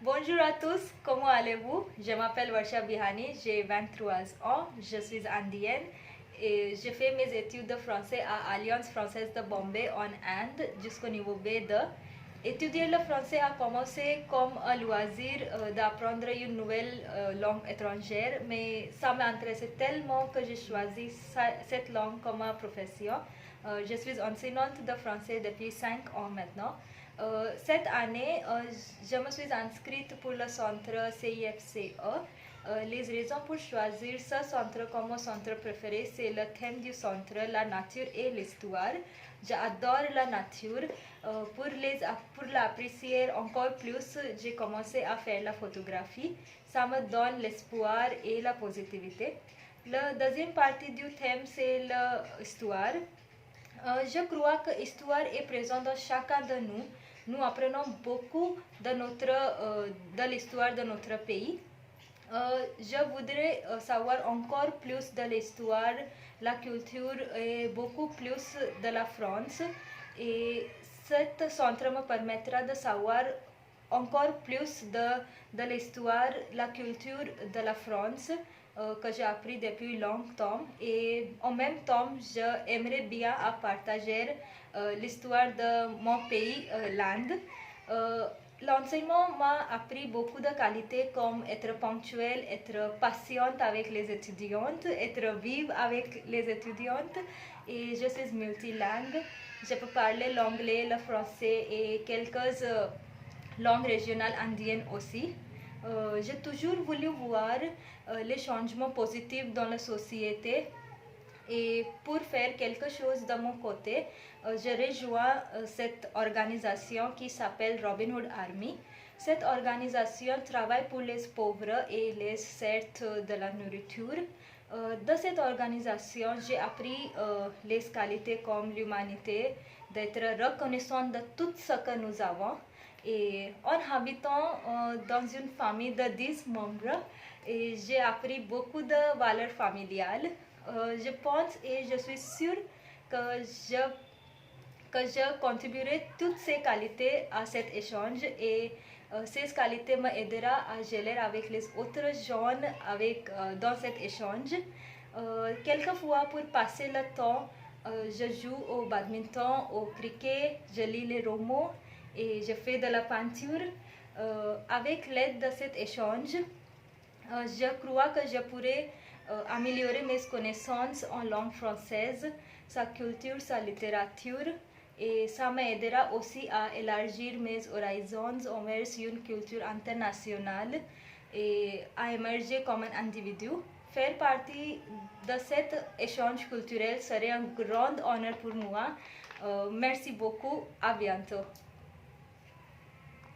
Bonjour à tous, comment allez-vous? Je m'appelle Varsha Bihani, j'ai 23 ans, je suis indienne et j'ai fait mes études de français à Alliance française de Bombay en Inde jusqu'au niveau B2. Étudier le français a commencé comme un loisir d'apprendre une nouvelle langue étrangère, mais ça m'intéressait tellement que j'ai choisi cette langue comme ma profession. Je suis enseignante de français depuis 5 ans maintenant. Cette année, je me suis inscrite pour le centre CIFCE. Les raisons pour choisir ce centre comme mon centre préféré, c'est le thème du centre, la nature et l'histoire. J'adore la nature. Pour l'apprécier encore plus, j'ai commencé à faire la photographie. Ça me donne l'espoir et la positivité. La deuxième partie du thème, c'est l'histoire. Je crois que l'histoire est présente dans chacun de nous. Nous apprenons beaucoup de l'histoire de notre pays. Je voudrais savoir encore plus de l'histoire, la culture et beaucoup plus de la France. Et cet centre me permettra de savoir encore plus de l'histoire, la culture de la France que j'ai appris depuis longtemps. Et en même temps, j'aimerais bien partager l'histoire de mon pays, l'Inde. Euh, L'enseignement m'a appris beaucoup de qualités comme être ponctuel, être patiente avec les étudiantes, être vive avec les étudiantes. Et je suis multilingue. Je peux parler l'anglais, le français et quelques langues régionales indiennes aussi. J'ai toujours voulu voir les changements positifs dans la société et pour faire quelque chose de mon côté, j'ai rejoint cette organisation qui s'appelle Robin Hood Army. Cette organisation travaille pour les pauvres et les certes de la nourriture. De cette organisation, j'ai appris les qualités comme l'humanité, d'être reconnaissant de tout ce que nous avons. Et en habitant dans une famille de 10 membres, j'ai appris beaucoup de valeurs familiales. Je pense et je suis sûre que je, que je contribuerai toutes ces qualités à cet échange et ces qualités m'aideront à gérer avec les autres jeunes dans cet échange. Quelquefois, pour passer le temps, je joue au badminton, au cricket, je lis les romans et je fais de la peinture. Avec l'aide de cet échange, je crois que je pourrais améliorer mes connaissances en langue française, sa culture, sa littérature, et ça m'aidera aussi à élargir mes horizons envers une culture internationale et à émerger comme un individu. Faire partie de cet échange culturel serait un grand honneur pour moi. Merci beaucoup, à bientôt.